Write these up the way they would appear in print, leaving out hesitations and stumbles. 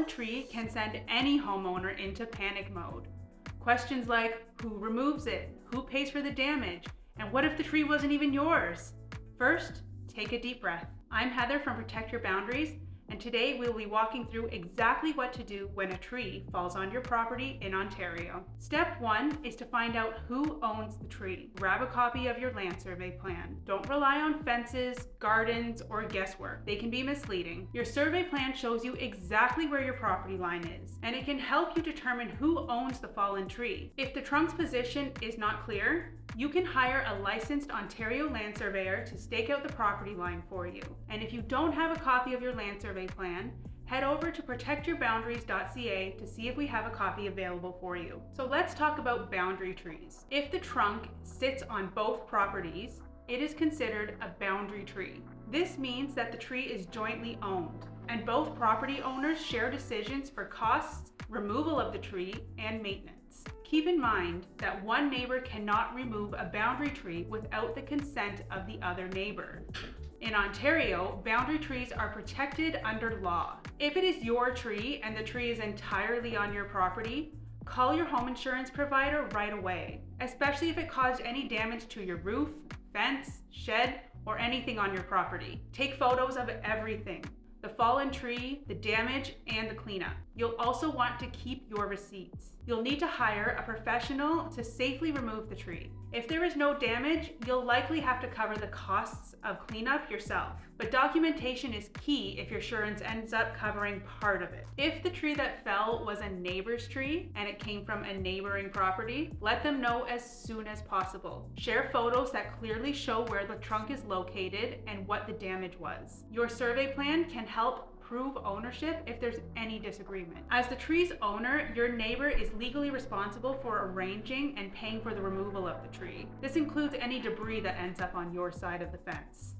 fallen tree can send any homeowner into panic mode. Questions like, who removes it? Who pays for the damage? And what if the tree wasn't even yours? First, take a deep breath. I'm Heather from Protect Your Boundaries, and today we'll be walking through exactly what to do when a tree falls on your property in Ontario. Step 1 is to find out who owns the tree. Grab a copy of your land survey plan. Don't rely on fences, gardens, or guesswork. They can be misleading. Your survey plan shows you exactly where your property line is, and it can help you determine who owns the fallen tree. If the trunk's position is not clear, you can hire a licensed Ontario land surveyor to stake out the property line for you. And if you don't have a copy of your land survey plan, head over to protectyourboundaries.ca to see if we have a copy available for you. So let's talk about boundary trees. If the trunk sits on both properties, it is considered a boundary tree. This means that the tree is jointly owned, and both property owners share decisions for costs, removal of the tree, and maintenance. Keep in mind that one neighbor cannot remove a boundary tree without the consent of the other neighbor. In Ontario, boundary trees are protected under law. If it is your tree and the tree is entirely on your property, call your home insurance provider right away, especially if it caused any damage to your roof, fence, shed, or anything on your property. Take photos of everything: the fallen tree, the damage, and the cleanup. You'll also want to keep your receipts. You'll need to hire a professional to safely remove the tree. If there is no damage, you'll likely have to cover the costs of cleanup yourself. But documentation is key if your insurance ends up covering part of it. If the tree that fell was a neighbor's tree and it came from a neighboring property, let them know as soon as possible. Share photos that clearly show where the trunk is located and what the damage was. Your survey plan can help prove ownership if there's any disagreement. As the tree's owner, your neighbor is legally responsible for arranging and paying for the removal of the tree. This includes any debris that ends up on your side of the fence.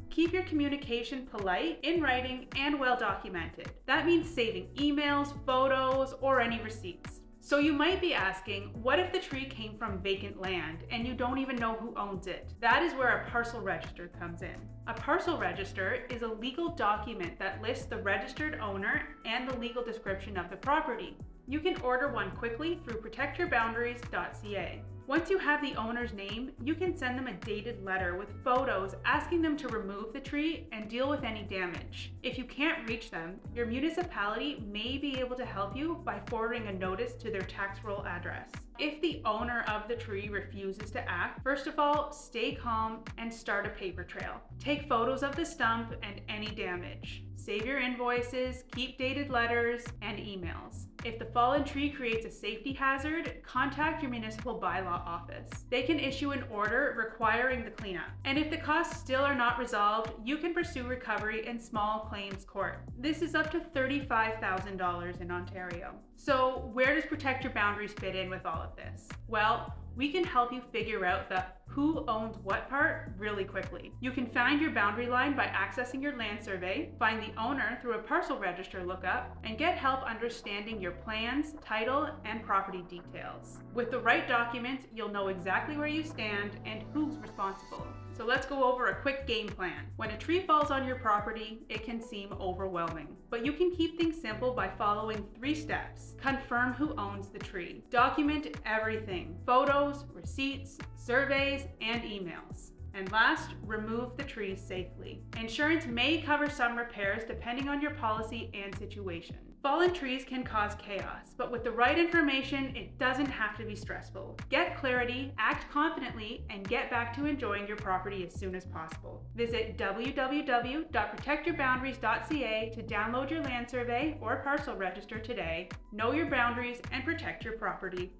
Keep your communication polite, in writing, and well documented. That means saving emails, photos, or any receipts. So you might be asking, what if the tree came from vacant land and you don't even know who owns it? That is where a parcel register comes in. A parcel register is a legal document that lists the registered owner and the legal description of the property. You can order one quickly through protectyourboundaries.ca. Once you have the owner's name, you can send them a dated letter with photos asking them to remove the tree and deal with any damage. If you can't reach them, your municipality may be able to help you by forwarding a notice to their tax roll address. If the owner of the tree refuses to act, first of all, stay calm and start a paper trail. Take photos of the stump and any damage. Save your invoices, keep dated letters, and emails. If the fallen tree creates a safety hazard, contact your municipal bylaw office. They can issue an order requiring the cleanup. And if the costs still are not resolved, you can pursue recovery in small claims court. This is up to $35,000 in Ontario. So where does Protect Your Boundaries fit in with all of this? Well, we can help you figure out the who owns what part really quickly. You can find your boundary line by accessing your land survey, find the owner through a parcel register lookup, and get help understanding your plans, title, and property details. With the right documents, you'll know exactly where you stand and who's responsible. So let's go over a quick game plan. When a tree falls on your property, it can seem overwhelming, but you can keep things simple by following 3 steps. Confirm who owns the tree. Document everything: photos, receipts, surveys, and emails. And last, remove the tree safely. Insurance may cover some repairs depending on your policy and situation. Fallen trees can cause chaos, but with the right information, it doesn't have to be stressful. Get clarity, act confidently, and get back to enjoying your property as soon as possible. Visit www.protectyourboundaries.ca to download your land survey or parcel register today, know your boundaries, and protect your property.